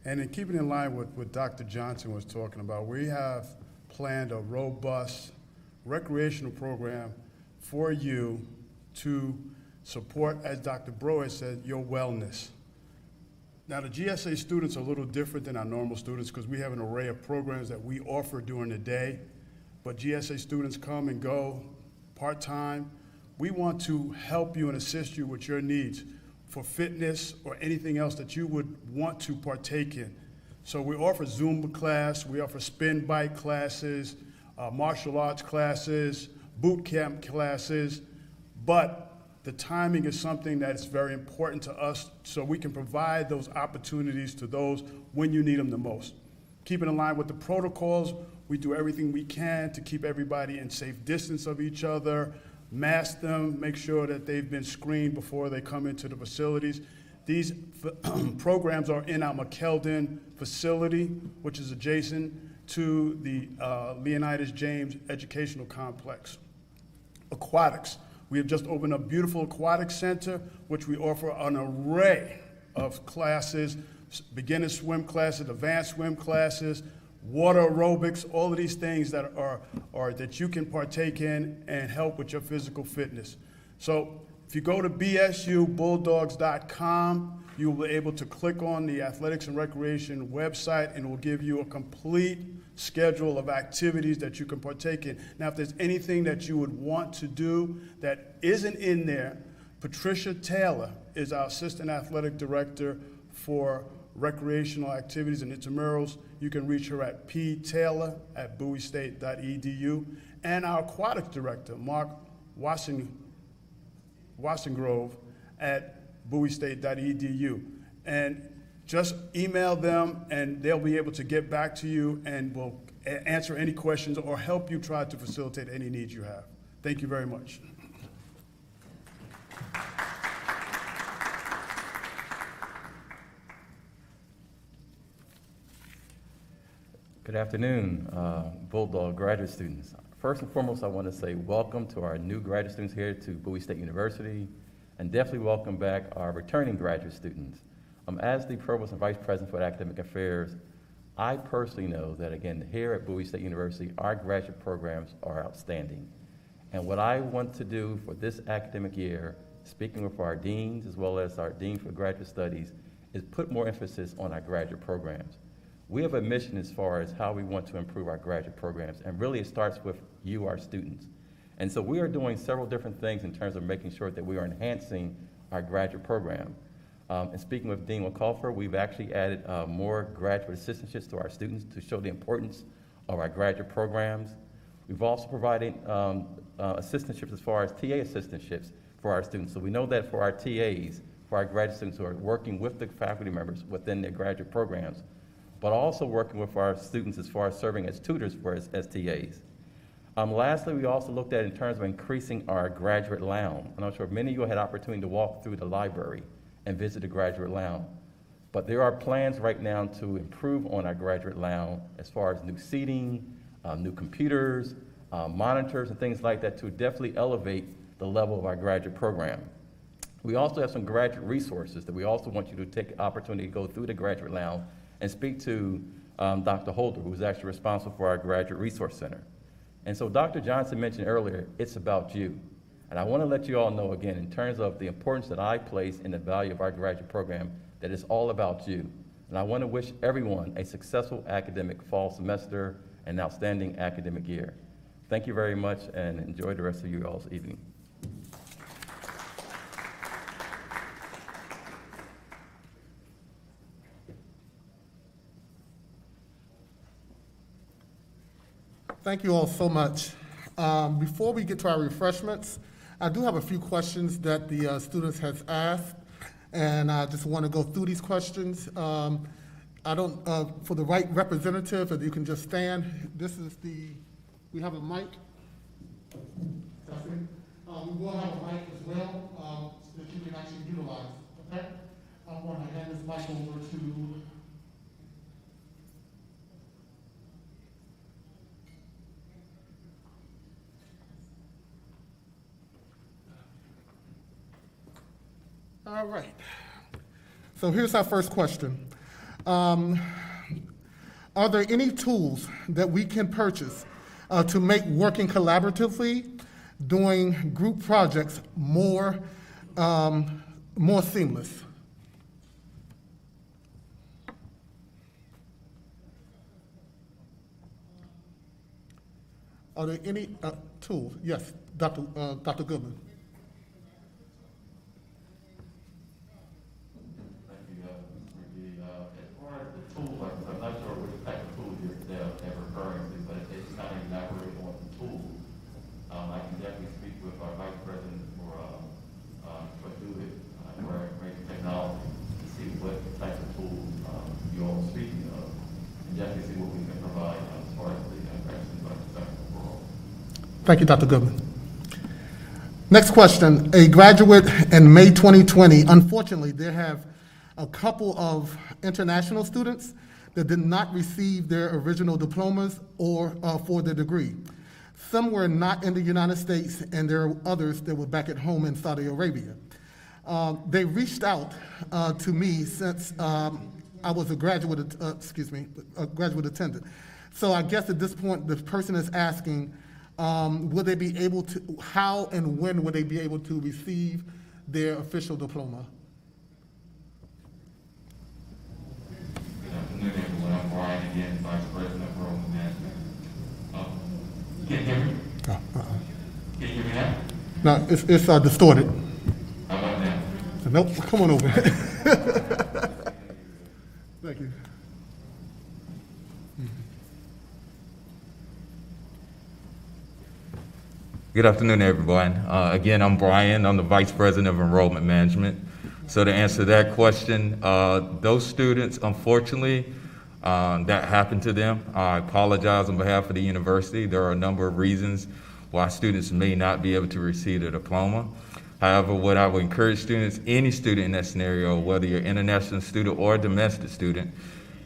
And in keeping in line with what Dr. Johnson was talking about, we have planned a robust recreational program for you to support, as Dr. Bro has said, your wellness. Now, the GSA students are a little different than our normal students because we have an array of programs that we offer during the day, but GSA students come and go part-time. We want to help you and assist you with your needs for fitness or anything else that you would want to partake in. So we offer Zumba class, we offer spin bike classes, martial arts classes, boot camp classes, but the timing is something that is very important to us so we can provide those opportunities to those when you need them the most. Keeping in line with the protocols, we do everything we can to keep everybody in safe distance of each other, mask them, make sure that they've been screened before they come into the facilities. These programs are in our McKeldin facility, which is adjacent to the Leonidas James Educational Complex. Aquatics. We have just opened a beautiful aquatics center, which we offer an array of classes, beginner swim classes, advanced swim classes, water aerobics, all of these things that are that you can partake in and help with your physical fitness. So if you go to bsubulldogs.com, you will be able to click on the Athletics and Recreation website, and it will give you a complete schedule of activities that you can partake in. Now, if there's anything that you would want to do that isn't in there, Patricia Taylor is our Assistant Athletic Director for recreational activities and intramurals. You can reach her at ptaylor@bowiestate.edu. And our aquatics director, Mark Wassengrove at bowiestate.edu. And just email them and they'll be able to get back to you and will answer any questions or help you try to facilitate any needs you have. Thank you very much. Good afternoon, Bulldog graduate students. First and foremost, I want to say welcome to our new graduate students here to Bowie State University, and definitely welcome back our returning graduate students. As the Provost and Vice President for Academic Affairs, I personally know that, again, here at Bowie State University, our graduate programs are outstanding. And what I want to do for this academic year, speaking with our deans as well as our Dean for Graduate Studies, is put more emphasis on our graduate programs. We have a mission as far as how we want to improve our graduate programs, and really it starts with you, our students. And so we are doing several different things in terms of making sure that we are enhancing our graduate program. And speaking with Dean McCulfer, we've actually added more graduate assistantships to our students to show the importance of our graduate programs. We've also provided assistantships as far as TA assistantships for our students. So we know that for our TAs, for our graduate students who are working with the faculty members within their graduate programs, but also working with our students as far as serving as tutors for as TAs. Lastly, we also looked at in terms of increasing our graduate lounge. And I'm sure many of you had opportunity to walk through the library and visit the graduate lounge. But there are plans right now to improve on our graduate lounge as far as new seating, new computers, monitors, and things like that to definitely elevate the level of our graduate program. We also have some graduate resources that we also want you to take the opportunity to go through the graduate lounge and speak to Dr. Holder, who's actually responsible for our Graduate Resource Center. And so Dr. Johnson mentioned earlier, it's about you. And I want to let you all know again, in terms of the importance that I place in the value of our graduate program, that it's all about you. And I want to wish everyone a successful academic fall semester and outstanding academic year. Thank you very much, and enjoy the rest of you all's evening. Thank you all so much. Before we get to our refreshments, I do have a few questions that the students has asked, and I just want to go through these questions. For the right representative, if you can just stand. We have a mic. We will have a mic as well that you can actually utilize, okay? I want to hand this mic over to all right. So here's our first question. Are there any tools that we can purchase to make working collaboratively, doing group projects more seamless? Are there any tools? Yes, Dr. Goodman. I'm not sure which type of tool they're referring to, but it's kind of elaborate on the tool. I can definitely speak with our vice president for Do It, for information technology, to see what type of tools you all are speaking of, and definitely see what we can provide as far as the investment overall. Thank you, Dr. Goodman. Next question. A graduate in May 2020, unfortunately, there have a couple of international students that did not receive their original diplomas or for their degree. Some were not in the United States, and there are others that were back at home in Saudi Arabia. They reached out to me since I was a graduate attendant. So I guess at this point, the person is asking, will they be able to, how and when will they be able to receive their official diploma? Good afternoon, everyone. I'm Brian again, Vice President of Enrollment Management. Can you hear me? Can you hear me now? No, it's distorted. How about now? Nope, come on over. Thank you. Good afternoon, everyone. Again, I'm Brian. I'm the Vice President of Enrollment Management. So to answer that question, those students, unfortunately, that happened to them. I apologize on behalf of the university. There are a number of reasons why students may not be able to receive a diploma. However, what I would encourage students, any student in that scenario, whether you're an international student or a domestic student,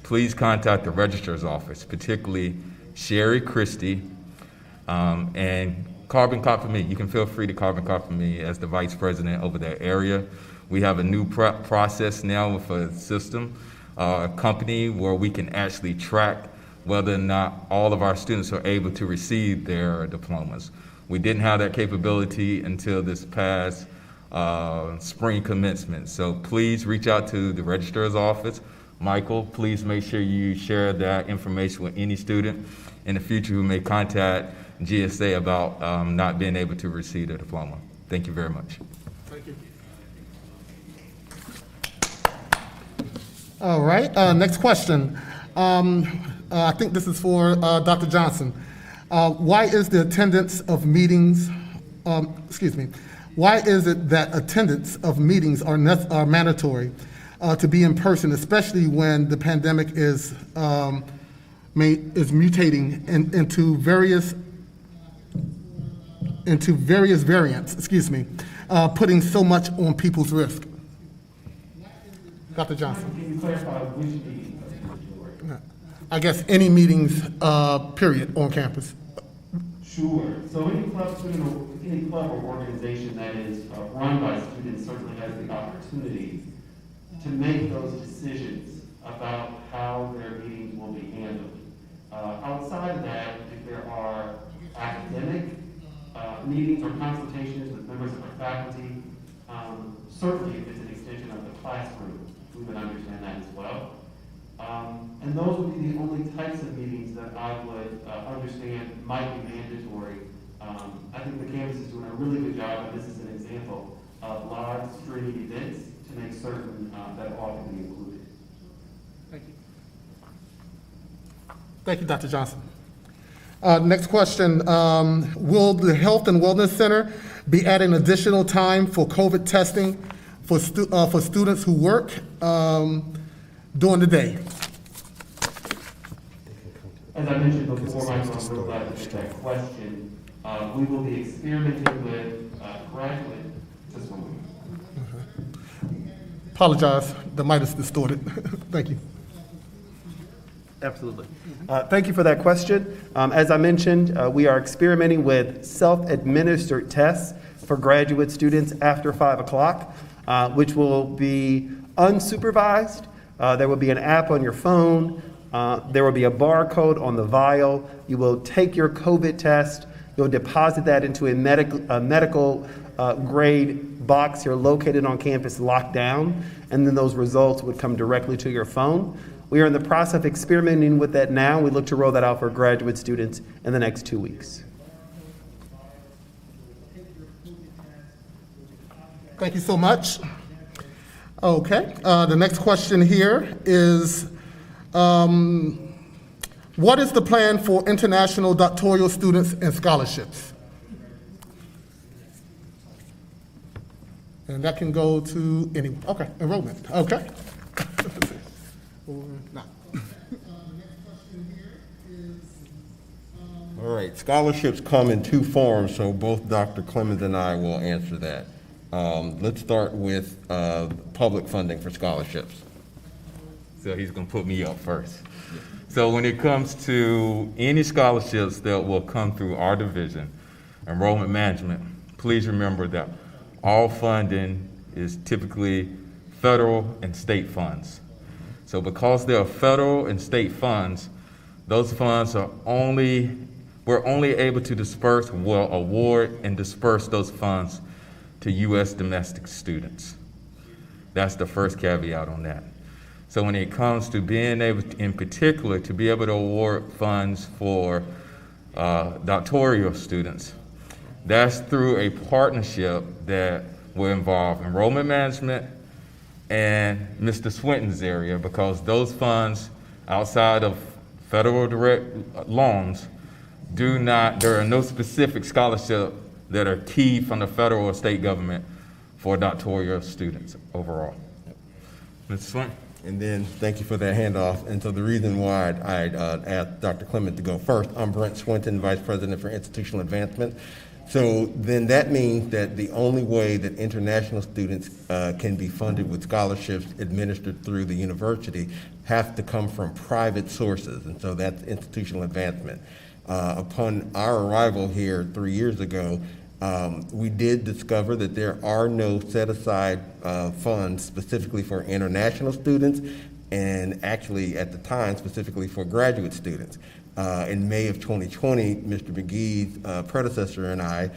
please contact the registrar's office, particularly Sherry Christie, and carbon copy me. You can feel free to carbon copy me as the vice president over that area. We have a new process now with a system, a company where we can actually track whether or not all of our students are able to receive their diplomas. We didn't have that capability until this past spring commencement. So please reach out to the registrar's office. Michael, please make sure you share that information with any student in the future who may contact GSA about not being able to receive a diploma. Thank you very much. Thank you. All right, next question. I think this is for Dr. Johnson. Why is the attendance of meetings, why is it that attendance of meetings are mandatory to be in person, especially when the pandemic is mutating into various into various variants, putting so much on people's risk. Dr. Johnson. Can you clarify which meetings? I guess any meetings, period, on campus. Sure. So any club or organization that is run by students certainly has the opportunity to make those decisions about how their meetings will be handled. Outside of that, if there are academic meetings or consultations with members of our faculty, certainly if it's an extension of the classroom, we would understand that as well. And those would be the only types of meetings that I would understand might be mandatory. I think the campus is doing a really good job, and this is an example of live streaming events to make certain that all can be included. Thank you. Thank you, Dr. Johnson. Next question, will the Health and Wellness Center be adding additional time for COVID testing for students who work during the day? As I mentioned before, Michael, I'm real glad to get that question. We will be experimenting with graduate, just one moment. Apologize, the mic is distorted. Thank you. Absolutely. Thank you for that question. As I mentioned, we are experimenting with self-administered tests for graduate students after 5 o'clock, which will be unsupervised. There will be an app on your phone. There will be a barcode on the vial. You will take your COVID test. You'll deposit that into a medical grade box here located on campus, locked down, and then those results would come directly to your phone. We are in the process of experimenting with that now. We look to roll that out for graduate students in the next 2 weeks. Thank you so much. Okay, the next question here is, what is the plan for international doctoral students and scholarships? And that can go to any, okay, enrollment, okay. Or not. All right, scholarships come in two forms, so both Dr. Clemens and I will answer that. Let's start with public funding for scholarships. So he's gonna put me up first. So when it comes to any scholarships that will come through our division, enrollment management, please remember that all funding is typically federal and state funds. So because they are federal and state funds, those funds are we're only able to disperse, well, award and disperse those funds to U.S. domestic students. That's the first caveat on that. So when it comes to being able, in particular, to be able to award funds for doctoral students, that's through a partnership that will involve enrollment management and Mr. Swinton's area, because those funds outside of federal direct loans there are no specific scholarships that are key from the federal or state government for doctoral students overall. Mr. Swinton? And then, thank you for that handoff. And so the reason why I asked Dr. Clement to go first, I'm Brent Swinton, Vice President for Institutional Advancement. So then that means that the only way that international students can be funded with scholarships administered through the university have to come from private sources, and so that's institutional advancement. Upon our arrival here 3 years ago, we did discover that there are no set-aside funds specifically for international students, and actually at the time specifically for graduate students. In May of 2020, Mr. McGee's predecessor and I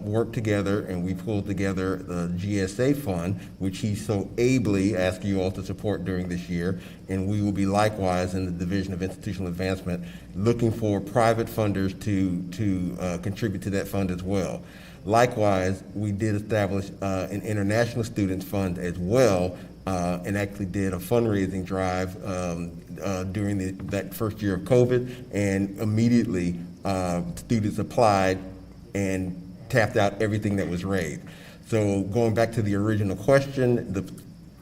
worked together, and we pulled together the GSA fund, which he so ably asked you all to support during this year, and we will be likewise in the Division of Institutional Advancement looking for private funders to contribute to that fund as well. Likewise, we did establish an international students fund as well, and actually did a fundraising drive during that first year of COVID, and immediately students applied and tapped out everything that was raised. So going back to the original question, the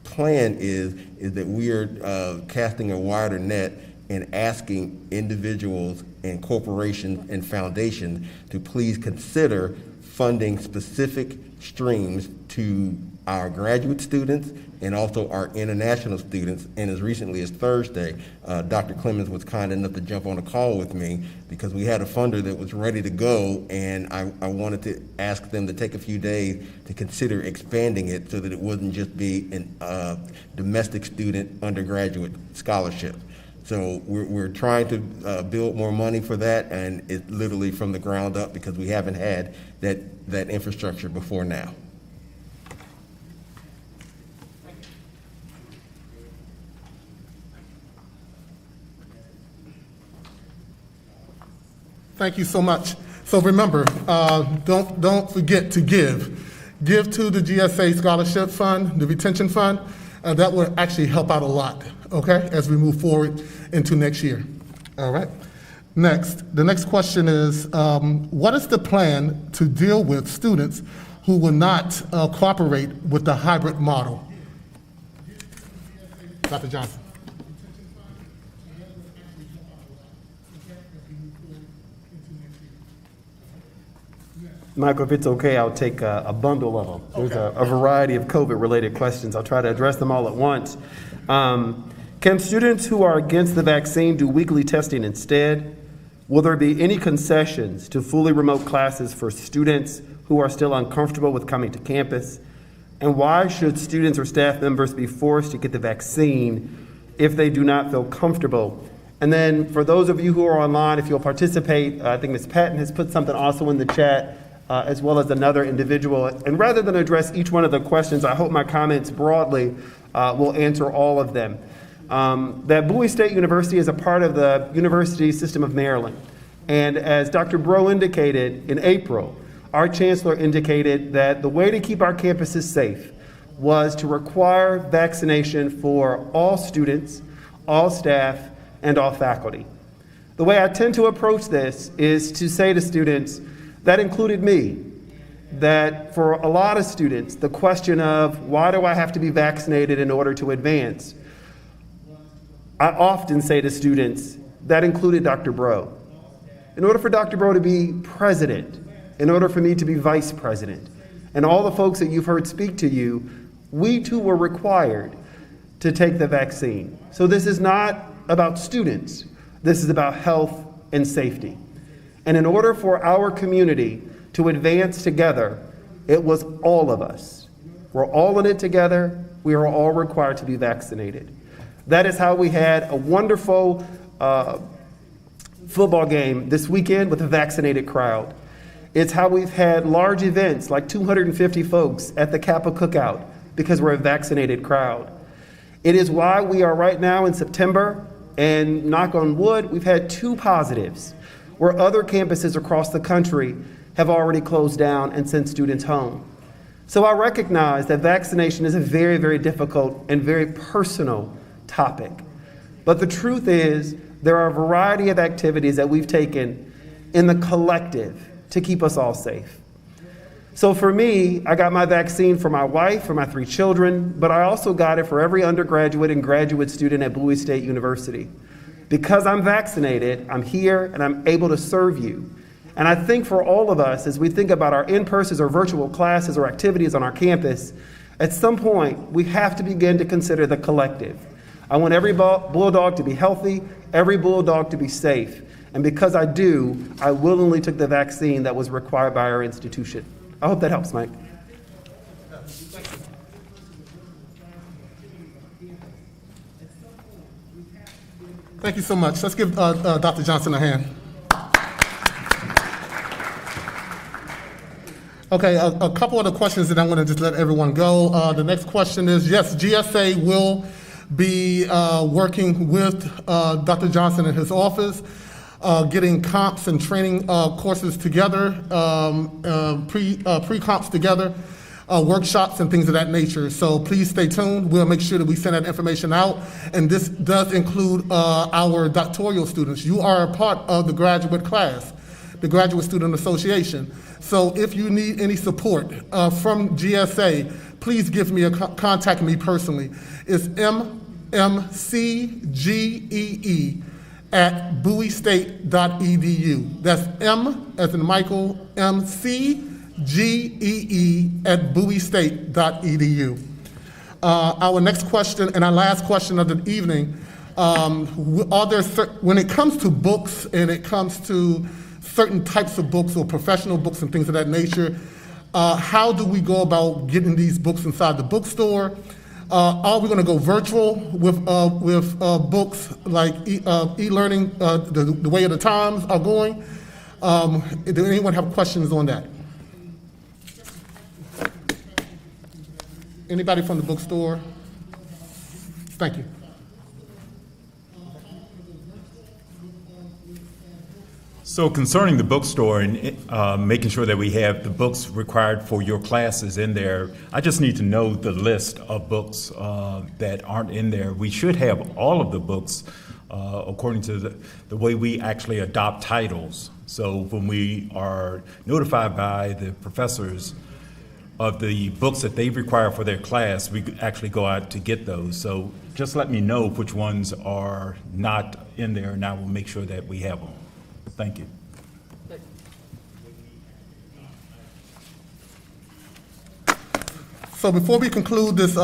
plan is that we are casting a wider net and asking individuals and corporations and foundations to please consider funding specific streams to our graduate students and also our international students. And as recently as Thursday, Dr. Clemens was kind enough to jump on a call with me because we had a funder that was ready to go, and I wanted to ask them to take a few days to consider expanding it so that it wouldn't just be a domestic student undergraduate scholarship. So we're trying to build more money for that, and it's literally from the ground up because we haven't had that infrastructure before now. Thank you so much. So remember, don't forget to give. Give to the GSA Scholarship Fund, the Retention Fund. That will actually help out a lot, okay, as we move forward into next year. All right. The next question is, what is the plan to deal with students who will not cooperate with the hybrid model? Dr. Johnson. Michael, if it's okay, I'll take a bundle of them. There's a variety of COVID-related questions. I'll try to address them all at once. Can students who are against the vaccine do weekly testing instead? Will there be any concessions to fully remote classes for students who are still uncomfortable with coming to campus? And why should students or staff members be forced to get the vaccine if they do not feel comfortable? And then for those of you who are online, if you'll participate, I think Ms. Patton has put something also in the chat, as well as another individual. And rather than address each one of the questions, I hope my comments broadly will answer all of them. That Bowie State University is a part of the University System of Maryland. And as Dr. Breaux indicated in April, our chancellor indicated that the way to keep our campuses safe was to require vaccination for all students, all staff, and all faculty. The way I tend to approach this is to say to students, that included me, that for a lot of students, the question of why do I have to be vaccinated in order to advance? I often say to students, that included Dr. Breaux. In order for Dr. Breaux to be president, in order for me to be vice president, and all the folks that you've heard speak to you, we too were required to take the vaccine. So this is not about students, this is about health and safety. And in order for our community to advance together, it was all of us. We're all in it together. We are all required to be vaccinated. That is how we had a wonderful football game this weekend with a vaccinated crowd. It's how we've had large events like 250 folks at the Kappa Cookout because we're a vaccinated crowd. It is why we are right now in September, and knock on wood, we've had 2 positives where other campuses across the country have already closed down and sent students home. So I recognize that vaccination is a very, very difficult and very personal topic. But the truth is, there are a variety of activities that we've taken in the collective to keep us all safe. So for me, I got my vaccine for my wife, for my 3 children, but I also got it for every undergraduate and graduate student at Bowie State University. Because I'm vaccinated, I'm here and I'm able to serve you. And I think for all of us, as we think about our in-person or virtual classes or activities on our campus, at some point, we have to begin to consider the collective. I want every bulldog to be healthy, every bulldog to be safe. And because I do, I willingly took the vaccine that was required by our institution. I hope that helps, Mike. Thank you so much. Let's give Dr. Johnson a hand. Okay, a couple of the questions that I'm going to just let everyone go. The next question is, yes, GSA will be working with Dr. Johnson and his office, getting comps and training courses together, pre-comps together, workshops and things of that nature. So please stay tuned. We'll make sure that we send that information out. And this does include our doctoral students. You are a part of the graduate class, the Graduate Student Association. So if you need any support from GSA, please give me contact me personally. It's mmcgee at bowiestate.edu. That's M as in Michael, MCGEE at bowiestate.edu. Our next question and our last question of the evening, when it comes to books and it comes to certain types of books or professional books and things of that nature, how do we go about getting these books inside the bookstore? Are we going to go virtual with books like e-learning, the way of the times are going? Does anyone have questions on that? Anybody from the bookstore? Thank you. So concerning the bookstore and making sure that we have the books required for your classes in there, I just need to know the list of books that aren't in there. We should have all of the books according to the way we actually adopt titles. So when we are notified by the professors of the books that they require for their class, we actually go out to get those. So just let me know which ones are not in there, and I will make sure that we have them. Thank you. So before we conclude this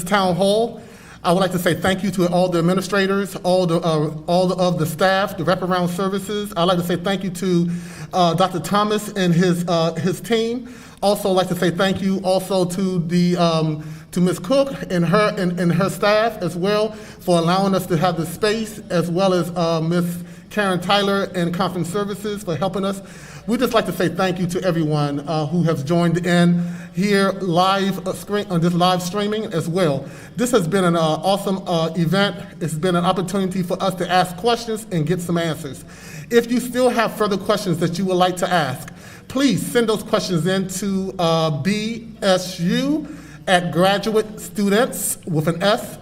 town hall, I would like to say thank you to all the administrators, all of the staff, the wraparound services. I'd like to say thank you to Dr. Thomas and his team. Also, I'd like to say thank you also to to Ms. Cook and her staff as well for allowing us to have the space, as well as Ms. Karen Tyler and Conference Services for helping us. We'd just like to say thank you to everyone who has joined in here live on this live streaming as well. This has been an awesome event. It's been an opportunity for us to ask questions and get some answers. If you still have further questions that you would like to ask, please send those questions in to bsu@graduatestudents with an S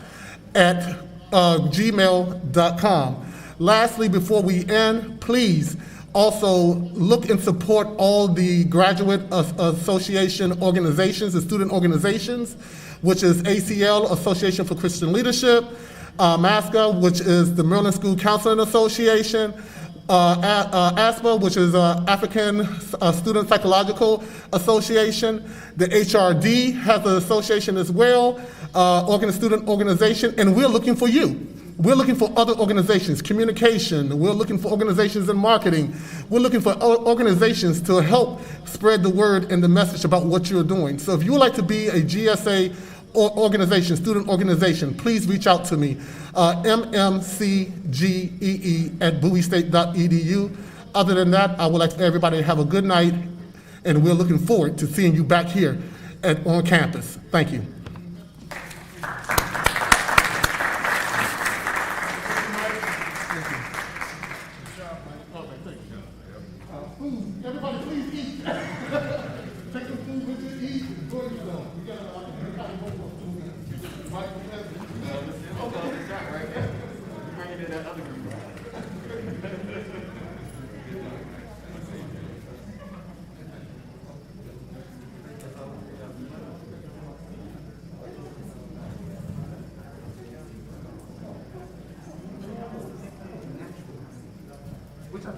at gmail.com. Lastly, before we end, please also look and support all the graduate association organizations and student organizations, which is ACL, Association for Christian Leadership, MASCA, which is the Maryland School Counseling Association, ASPA, which is African Student Psychological Association. The HRD has an association as well, student organization, and we're looking for you. We're looking for other organizations, communication. We're looking for organizations in marketing. We're looking for organizations to help spread the word and the message about what you're doing. So if you would like to be a GSA organization, student organization, please reach out to me, mmcgee@bowiestate.edu. Other than that, I would like everybody to have a good night, and we're looking forward to seeing you back here on campus. Thank you. Everybody, please eat. Take some food with you, eat, enjoy yourself. We got Which I